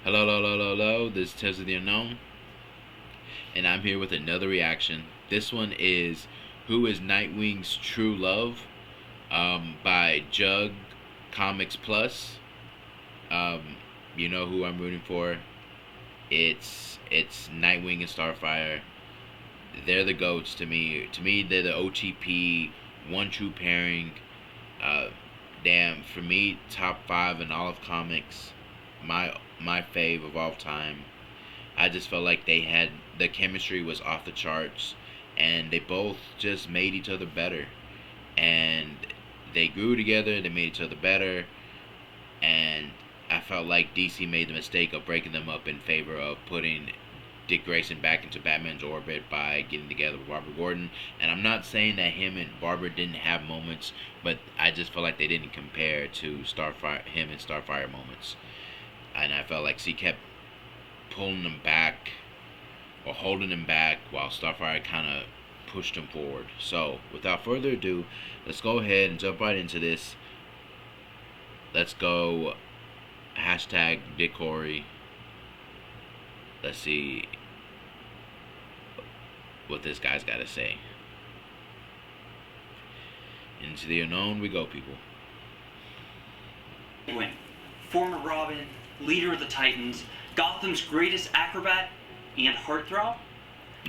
Hello, hello, hello, hello, hello. This is Tales of the Unknown, and I'm here with another reaction. This one is "Who is Nightwing's True Love?" By Jug Comics Plus. Um, you know who I'm rooting for. It's Nightwing and Starfire. They're the goats to me. To me, they're the OTP one true pairing. Uh, Damn, for me, top five in all of comics. My fave of all time. I just felt like they had the chemistry was off the charts, and they both just made each other better. And they grew together. They made each other better, and I felt like DC made the mistake of breaking them up in favor of putting Dick Grayson back into Batman's orbit by getting together with Barbara Gordon. And I'm not saying that him and Barbara didn't have moments, but I just felt like they didn't compare to Starfire, him and Starfire moments. And I felt like she kept pulling him back or holding him back while Starfire kind of pushed him forward. So, without further ado, let's go ahead and jump right into this. Let's go hashtag Dickkory. Let's see what this guy's got to say. Into the unknown we go, people. Nightwing, former Robin, leader of the Titans, Gotham's greatest acrobat and heartthrob.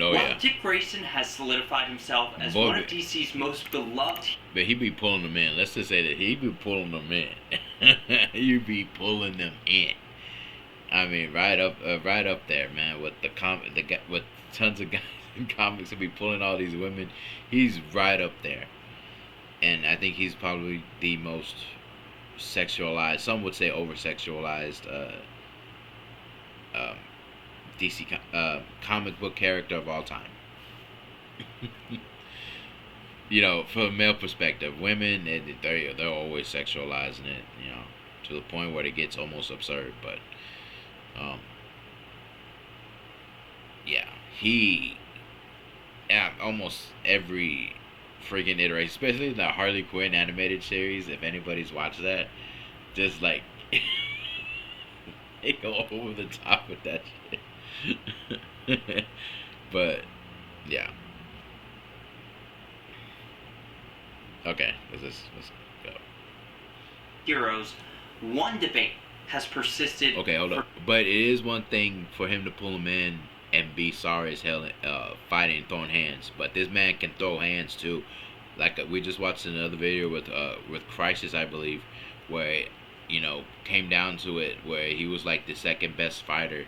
Oh, While yeah. Dick Grayson has solidified himself as one of DC's most beloved. But he be pulling them in. Let's just say that he be pulling them in. You be pulling them in. I mean, right up there, man. With with tons of guys in comics who be pulling all these women, he's right up there. And I think he's probably the most sexualized. Some would say over-sexualized DC comic book character of all time. You know, from a male perspective, women they're always sexualizing it. You know, to the point where it gets almost absurd. But yeah, almost every freaking iteration, especially the Harley Quinn animated series. If anybody's watched that, just like they go over the top with that shit. But yeah, okay, let's go. Heroes, one debate has persisted. Okay, hold up. But it is one thing for him to pull him in and be sorry as hell, fighting, throwing hands. But this man can throw hands too. Like we just watched another video with Crisis, I believe, where came down to it, where he was like the second best fighter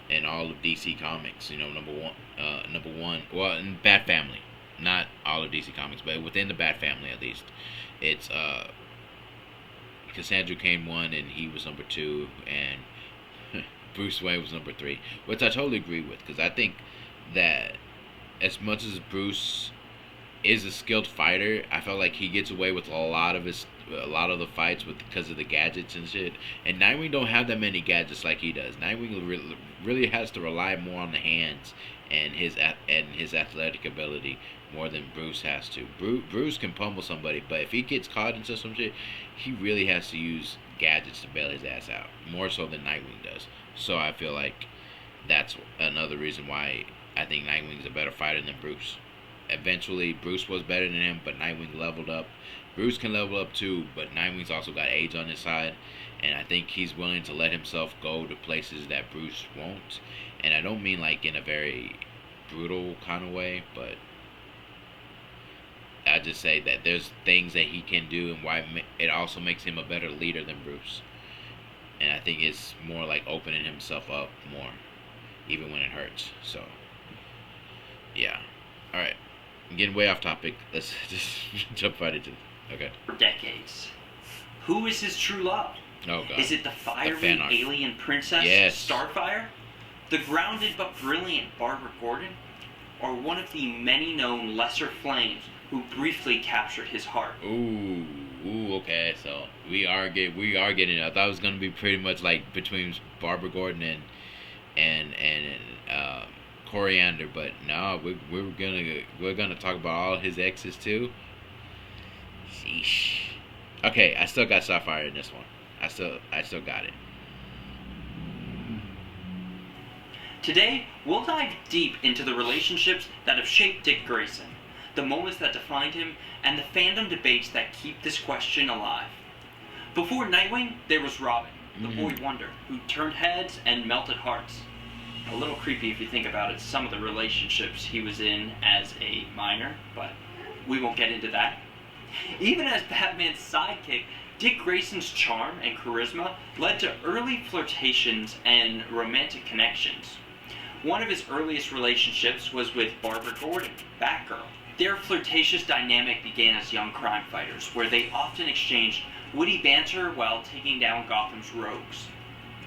in all of DC Comics. You know, number one. Well, in Bat Family, not all of DC Comics, but within the Bat Family at least. It's Cassandra Cain won, and he was number 2, and Bruce Wayne was number 3, which I totally agree with, because I think that as much as Bruce is a skilled fighter, I felt like he gets away with a lot of the fights because of the gadgets and shit. And Nightwing don't have that many gadgets like he does. Nightwing really has to rely more on the hands and his athletic ability more than Bruce has to. Bruce can pummel somebody, but if he gets caught into some shit, he really has to use gadgets to bail his ass out, more so than Nightwing does. So I feel like that's another reason why I think Nightwing's a better fighter than Bruce. Eventually, Bruce was better than him, but Nightwing leveled up. Bruce can level up too, but Nightwing's also got age on his side, and I think he's willing to let himself go to places that Bruce won't. And I don't mean like in a very brutal kind of way, but I just say that there's things that he can do, and why it also makes him a better leader than Bruce. And I think it's more like opening himself up more, even when it hurts. So, yeah. All right. I'm getting way off topic. Let's just jump right into it. Okay. For decades. Who is his true love? Oh, God. Is it the fiery alien princess, yes, Starfire? The grounded but brilliant Barbara Gordon? Or one of the many known lesser flames who briefly captured his heart? Ooh, okay. So we are getting it. I thought it was gonna be pretty much like between Barbara Gordon and Koriand'r, but no, we're gonna talk about all his exes too. Sheesh. Okay, I still got Starfire in this one. I still got it. Today, we'll dive deep into the relationships that have shaped Dick Grayson, the moments that defined him, and the fandom debates that keep this question alive. Before Nightwing, there was Robin, the boy wonder, who turned heads and melted hearts. A little creepy if you think about it, some of the relationships he was in as a minor, but we won't get into that. Even as Batman's sidekick, Dick Grayson's charm and charisma led to early flirtations and romantic connections. One of his earliest relationships was with Barbara Gordon, Batgirl. Their flirtatious dynamic began as young crime fighters, where they often exchanged witty banter while taking down Gotham's rogues.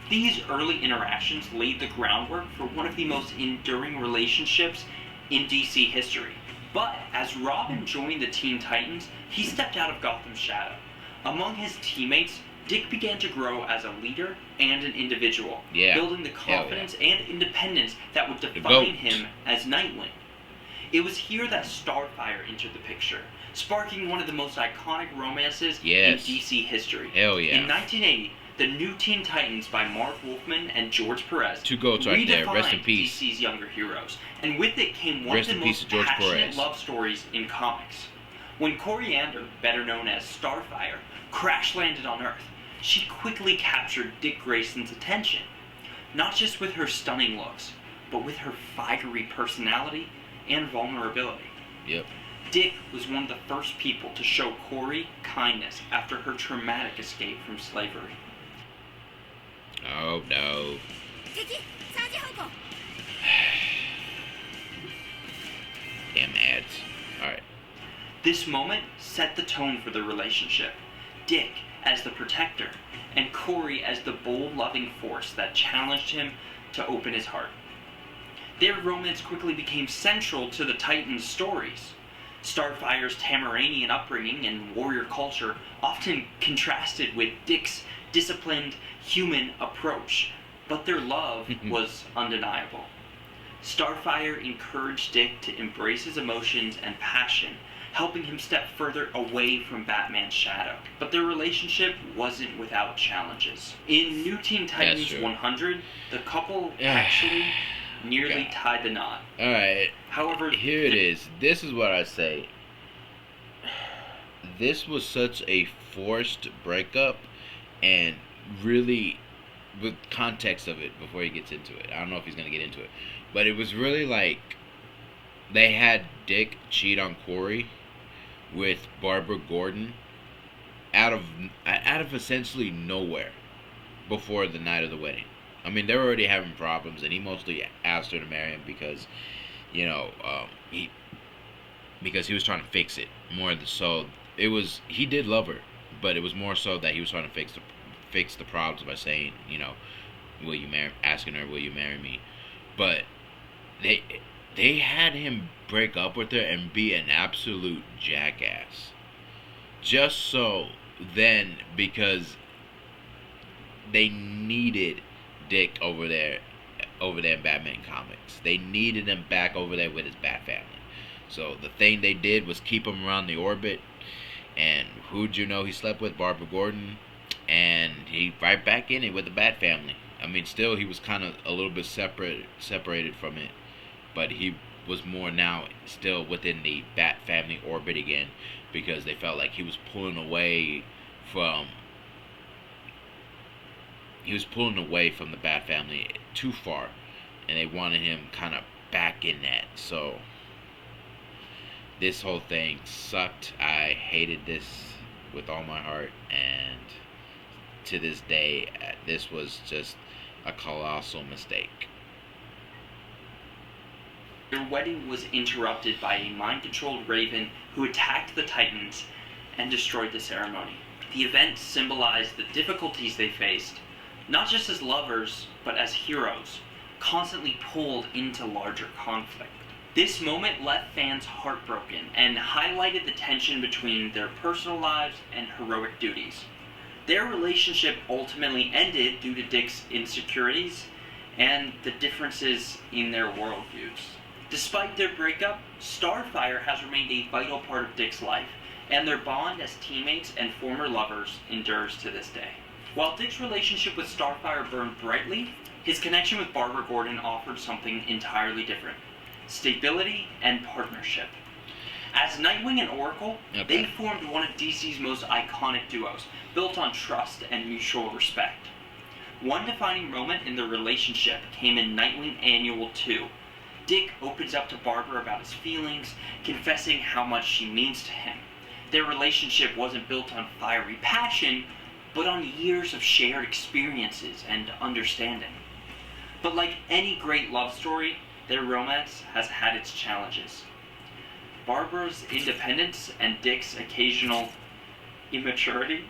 These early interactions laid the groundwork for one of the most enduring relationships in DC history. But as Robin joined the Teen Titans, he stepped out of Gotham's shadow. Among his teammates, Dick began to grow as a leader and an individual, building the confidence and independence that would define him as Nightwing. It was here that Starfire entered the picture, sparking one of the most iconic romances in DC history. In 1980, the New Teen Titans by Marv Wolfman and George Perez two goats right there. Rest in peace. DC's younger heroes, and with it came one of the most passionate love stories in comics. When Koriand'r, better known as Starfire, crash-landed on Earth, she quickly captured Dick Grayson's attention, not just with her stunning looks, but with her fiery personality and vulnerability. Dick was one of the first people to show Kori kindness after her traumatic escape from slavery. Oh no. Damn ads. Alright. This moment set the tone for the relationship. Dick as the protector, and Kori as the bold, loving force that challenged him to open his heart. Their romance quickly became central to the Titans' stories. Starfire's Tamaranian upbringing and warrior culture often contrasted with Dick's disciplined, human approach, but their love was undeniable. Starfire encouraged Dick to embrace his emotions and passion, helping him step further away from Batman's shadow. But their relationship wasn't without challenges. In New Teen Titans 100, the couple actually nearly tied the knot. Alright. However, here it is. This is what I say. This was such a forced breakup, and really, with context of it before he gets into it. I don't know if he's going to get into it. But it was really like, they had Dick cheat on Kori with Barbara Gordon out of essentially nowhere before the night of the wedding. I mean, they were already having problems, and he mostly asked her to marry him because, he was trying to fix it more. So it was, he did love her, but it was more so that he was trying to fix the problems by saying, asking her, will you marry me? But they had him break up with her and be an absolute jackass. Just so then, because they needed Dick over there in Batman Comics. They needed him back over there with his Bat family. So the thing they did was keep him around the orbit. And who'd you know he slept with? Barbara Gordon. And he right back in it with the Bat family. I mean, still he was kind of a little bit separated from it, but he was more now still within the Bat family orbit again, because they felt like he was pulling away from the Bat family too far, and they wanted him kind of back in that. So this whole thing sucked. I hated this with all my heart, and to this day, this was just a colossal mistake. Their wedding was interrupted by a mind-controlled Raven who attacked the Titans and destroyed the ceremony. The event symbolized the difficulties they faced, not just as lovers, but as heroes, constantly pulled into larger conflict. This moment left fans heartbroken and highlighted the tension between their personal lives and heroic duties. Their relationship ultimately ended due to Dick's insecurities and the differences in their worldviews. Despite their breakup, Starfire has remained a vital part of Dick's life, and their bond as teammates and former lovers endures to this day. While Dick's relationship with Starfire burned brightly, his connection with Barbara Gordon offered something entirely different: stability and partnership. As Nightwing and Oracle, they formed one of DC's most iconic duos, built on trust and mutual respect. One defining moment in their relationship came in Nightwing Annual 2. Dick opens up to Barbara about his feelings, confessing how much she means to him. Their relationship wasn't built on fiery passion, but on years of shared experiences and understanding. But like any great love story, their romance has had its challenges. Barbara's independence and Dick's occasional immaturity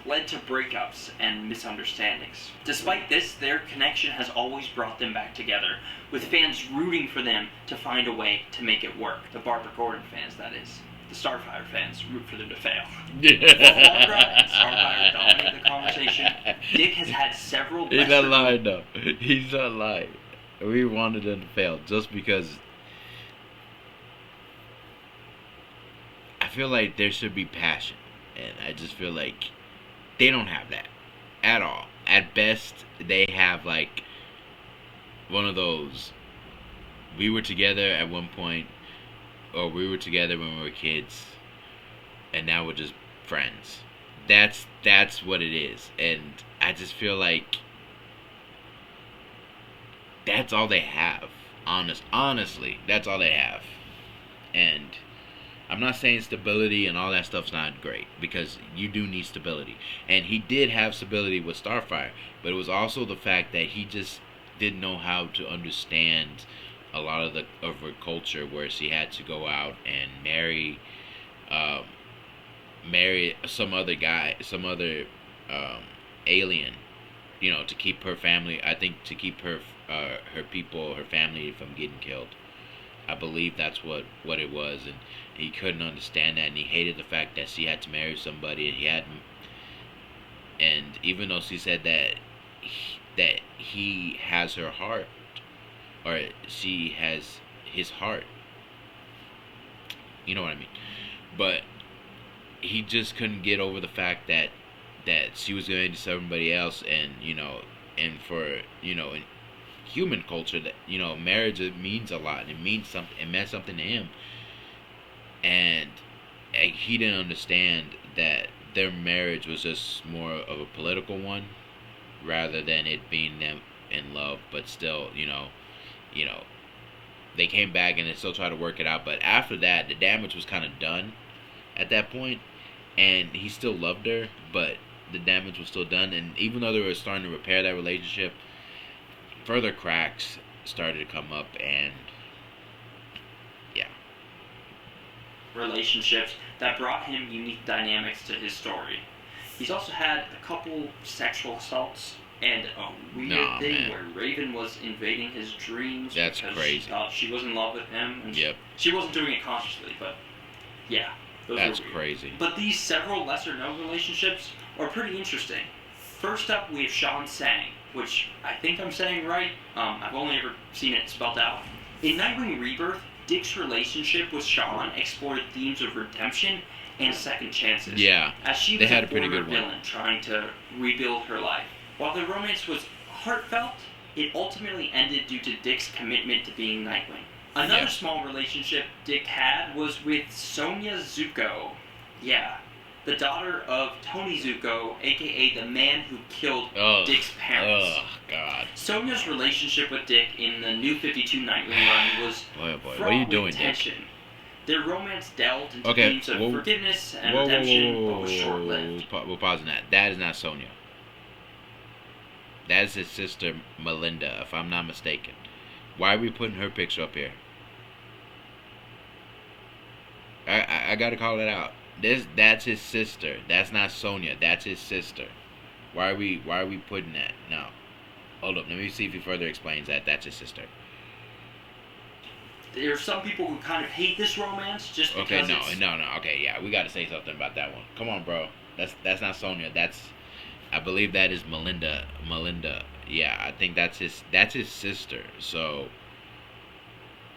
led to breakups and misunderstandings. Despite this, their connection has always brought them back together, with fans rooting for them to find a way to make it work. The Barbara Gordon fans, that is. The Starfire fans root for them to fail. While Barbara and Starfire dominate the conversation, Dick has had several... He's not lying, though. He's not lying. We wanted them to fail just because... I feel like there should be passion, and I just feel like they don't have that at all. At best, they have like one of those, we were together at one point, or we were together when we were kids, and now we're just friends. That's what it is, and I just feel like that's all they have. Honestly, that's all they have, and I'm not saying stability and all that stuff's not great, because you do need stability. And he did have stability with Starfire, but it was also the fact that he just didn't know how to understand a lot of her culture, where she had to go out and marry some other guy, some other alien, to keep her family, I think to keep her people, her family from getting killed. I believe that's what it was, and he couldn't understand that, and he hated the fact that she had to marry somebody, and he hadn't. And even though she said that he has her heart, or she has his heart, you know what I mean. But he just couldn't get over the fact that she was going to somebody else, and and for in human culture, that marriage, it means a lot. It means something. It meant something to him, and he didn't understand that their marriage was just more of a political one, rather than it being them in love. But still, they came back and they still tried to work it out. But after that, the damage was kind of done at that point, and he still loved her, but the damage was still done. And even though they were starting to repair that relationship, further cracks started to come up, and relationships that brought him unique dynamics to his story. He's also had a couple sexual assaults and a weird thing where Raven was invading his dreams. That's crazy. She thought she was in love with him, and she wasn't doing it consciously, but that's crazy. But these several lesser-known relationships are pretty interesting. First up, we have Sean Sang, which I think I'm saying right. I've only ever seen it spelled out. In Nightwing Rebirth, Dick's relationship with Sean explored themes of redemption and second chances. Yeah, as she was a former villain trying to rebuild her life. While the romance was heartfelt, it ultimately ended due to Dick's commitment to being Nightwing. Another small relationship Dick had was with Sonia Zuko. The daughter of Tony Zuko, aka the man who killed Dick's parents. Oh, God. Sonia's relationship with Dick in the New 52 Nightwing run was boy, what are you doing, tension. Dick? Their romance delved into themes of forgiveness and redemption, but was short-lived. We're pausing that. That is not Sonia. That is his sister, Melinda, if I'm not mistaken. Why are we putting her picture up here? I gotta call it out. That's his sister. That's not Sonia. That's his sister. Why are we putting that? No. Hold up. Let me see if he further explains that. That's his sister. There are some people who kind of hate this romance just because no. Okay, yeah, we got to say something about that one. Come on, bro. That's not Sonia. I believe that is Melinda. Yeah, I think that's his sister. So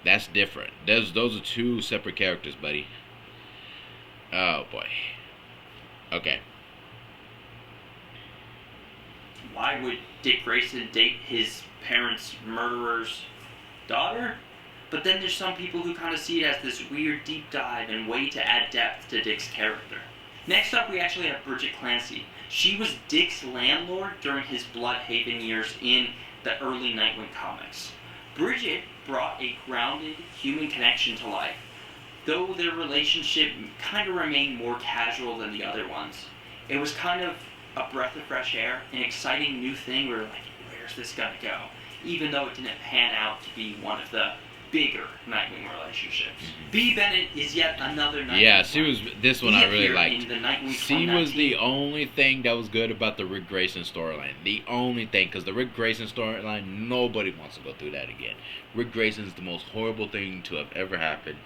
that's different. Those are two separate characters, buddy. Oh boy. Okay. why would Dick Grayson date his parents' murderer's daughter? But then there's some people who kind of see it as this weird deep dive and way to add depth to Dick's character. Next up, we actually have Bridget Clancy. She was Dick's landlord during his Bloodhaven years in the early Nightwing comics. Bridget brought a grounded human connection to life, though their relationship kind of remained more casual than the other ones. It was kind of a breath of fresh air, an exciting new thing where like, where's this gonna go? Even though it didn't pan out to be one of the bigger Nightwing relationships. B. Bennett is yet another Nightwing. Yeah, she was. This one I really liked. She was the 2019. only thing that was good about the Rick Grayson storyline. The only thing, because the Rick Grayson storyline, nobody wants to go through that again. Rick Grayson is the most horrible thing to have ever happened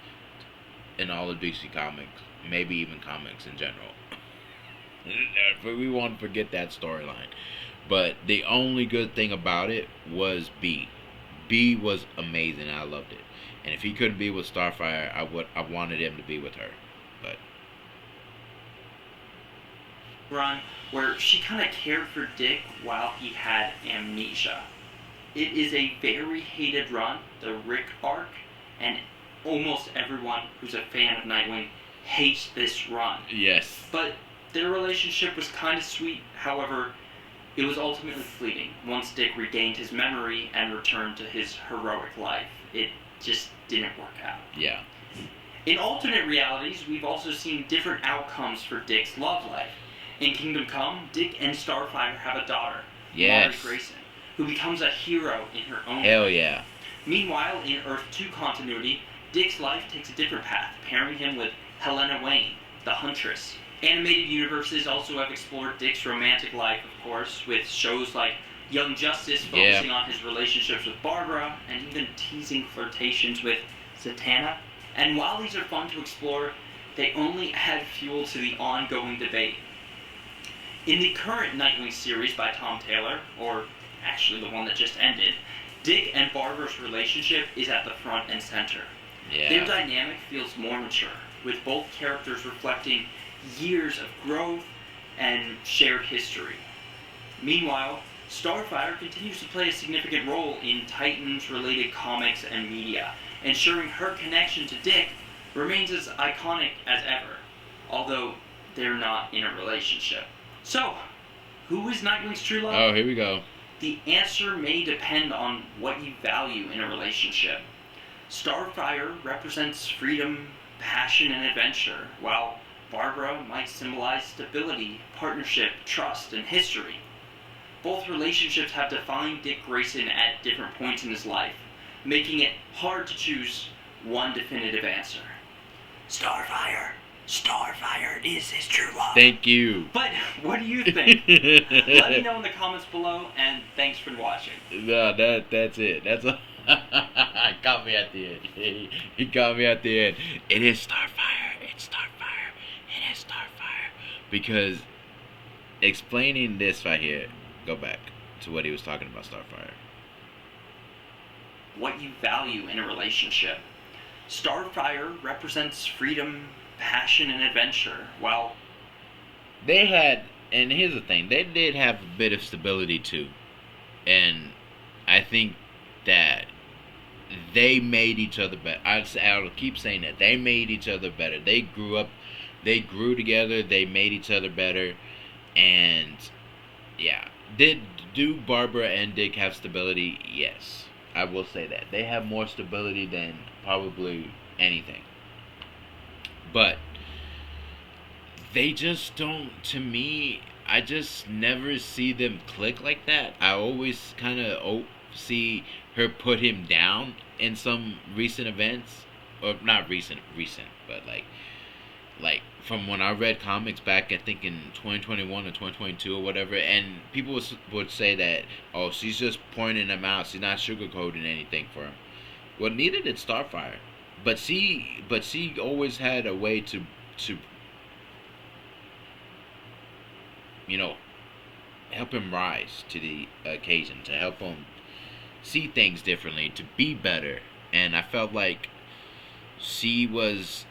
in all of DC Comics, maybe even comics in general. But we won't forget that storyline. But the only good thing about it was B. B was amazing. I loved it. And if he couldn't be with Starfire, I wanted him to be with her. But Run where she kind of cared for Dick while he had amnesia. It is a very hated run, the Rick arc, and almost everyone who's a fan of Nightwing hates this run. yes. But their relationship was kind of sweet. However, it was ultimately fleeting once Dick regained his memory and returned to his heroic life. It just didn't work out. Yeah. In alternate realities, we've also seen different outcomes for Dick's love life. In Kingdom Come, Dick and Starfire have a daughter, Yes. Mari Grayson, who becomes a hero in her own Hell right. yeah. Meanwhile, in Earth 2 continuity, Dick's life takes a different path, pairing him with Helena Wayne, the Huntress. Animated universes also have explored Dick's romantic life, of course, with shows like Young Justice focusing on his relationships with Barbara, and even teasing flirtations with Zatanna. And while these are fun to explore, they only add fuel to the ongoing debate. In the current Nightwing series by Tom Taylor, or actually the one that just ended, Dick and Barbara's relationship is at the front and center. Yeah. Their dynamic feels more mature, with both characters reflecting years of growth and shared history. Meanwhile, Starfire continues to play a significant role in Titans-related comics and media, ensuring her connection to Dick remains as iconic as ever, although they're not in a relationship. So, who is Nightwing's true love? Oh, here we go. The answer may depend on what you value in a relationship. Starfire represents freedom, passion, and adventure, while Barbara might symbolize stability, partnership, trust, and history. Both relationships have defined Dick Grayson at different points in his life, making it hard to choose one definitive answer. Starfire is his true love. Thank you. But what do you think? Let me know in the comments below, and thanks for watching. No, that's it. That's a he got me at the end. He got me at the end. It is Starfire. It's Starfire. It is Starfire. Because explaining this right here, go back to what he was talking about Starfire. What you value in a relationship. Starfire represents freedom, passion, and adventure, while They had, and here's the thing, they did have a bit of stability too. And I think that they made each other better. I'll keep saying that. They made each other better. They grew up, they grew together, they made each other better. And yeah. Do Barbara and Dick have stability? Yes. I will say that. They have more stability than probably anything. But they just don't, to me, I just never see them click like that. I always kind of see her put him down in some recent events. Or not recent, but like from when I read comics back, I think in 2021 or 2022 or whatever, and people would say that, oh, she's just pointing him out, she's not sugarcoating anything for him. Well, neither did Starfire, but she always had a way to you know, help him rise to the occasion, to help him see things differently, to be better. And I felt like she was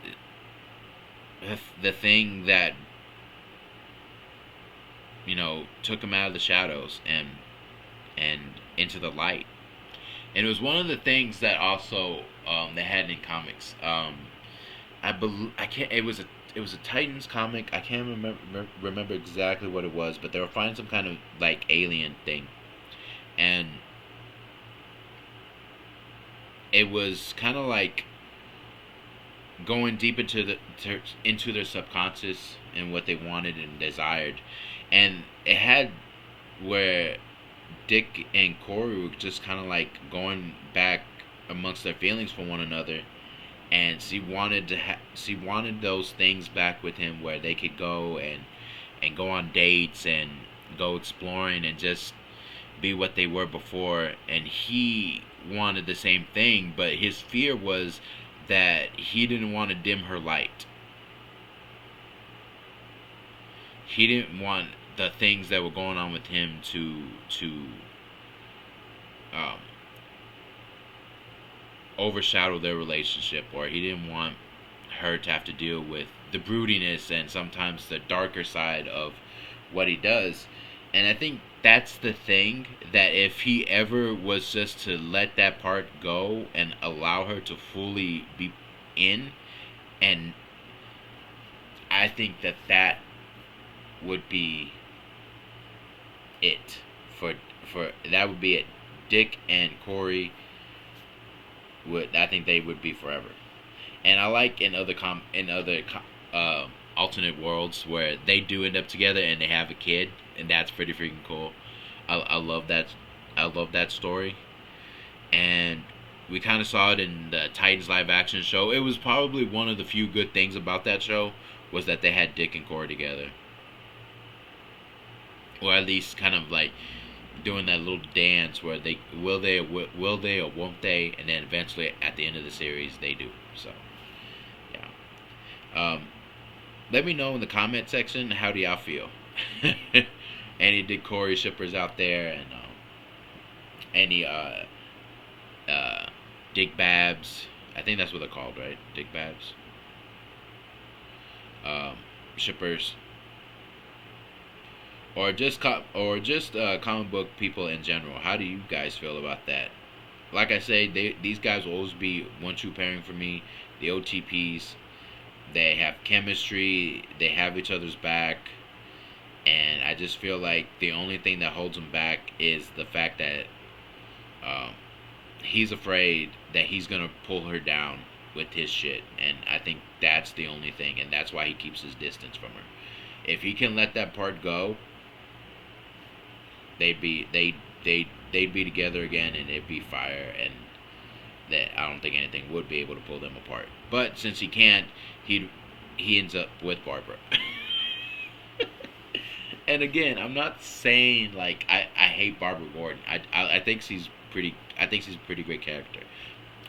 the thing that took him out of the shadows and into the light. And it was one of the things that also they had in comics. I can't. It was a Titans comic. I can't remember exactly what it was, but they were finding some kind of like alien thing, and it was kind of like going deep into their subconscious and what they wanted and desired, and it had where Dick and Corey were just kind of like going back amongst their feelings for one another, and she wanted those things back with him where they could go and go on dates and go exploring and just be what they were before, and he wanted the same thing, but his fear was that he didn't want to dim her light. He didn't want the things that were going on with him to overshadow their relationship, or he didn't want her to have to deal with the broodiness and sometimes the darker side of what he does. And I think that's the thing, that if he ever was just to let that part go and allow her to fully be in, and I think that would be it for that would be it. Dick and Corey I think they would be forever. And I like in other alternate worlds where they do end up together and they have a kid, and that's pretty freaking cool. I love that. I love that story, and we kind of saw it in the Titans live action show. It was probably one of the few good things about that show was that they had Dick and Corey together, or at least kind of like doing that little dance where they will they or won't they, and then eventually at the end of the series they do. So yeah. Let me know in the comment section, how do y'all feel? Any Dickkory shippers out there, and any Dickbabs, I think that's what they're called, right? Dickbabs. Shippers, or just comic book people in general. How do you guys feel about that? Like I say, these guys will always be one true pairing for me. The OTPs, they have chemistry, they have each other's back, and I just feel like the only thing that holds him back is the fact that he's afraid that he's gonna pull her down with his shit, and I think that's the only thing, and that's why he keeps his distance from her. If he can let that part go, they'd be together again, and it'd be fire, and that I don't think anything would be able to pull them apart. But since he can't, he ends up with Barbara. And again, I'm not saying like I hate Barbara Gordon. I think she's a pretty great character.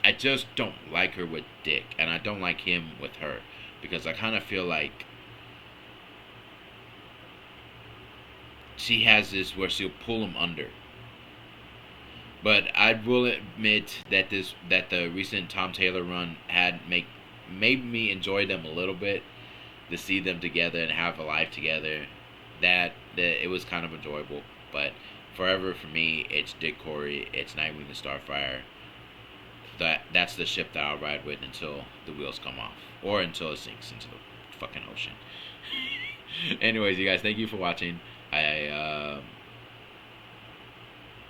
I just don't like her with Dick, and I don't like him with her, because I kind of feel like she has this where she'll pull him under. But I will admit that the recent Tom Taylor run made me enjoy them a little bit, to see them together and have a life together. That it was kind of enjoyable. But forever for me, it's Dickkory, it's Nightwing and Starfire. That's the ship that I'll ride with until the wheels come off, or until it sinks into the fucking ocean. Anyways, you guys, thank you for watching. I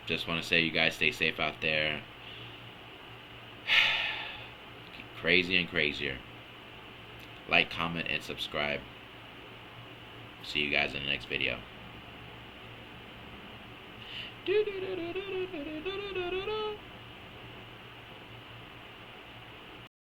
just want to say, you guys stay safe out there. Crazy and crazier. Like, comment, and subscribe. See you guys in the next video.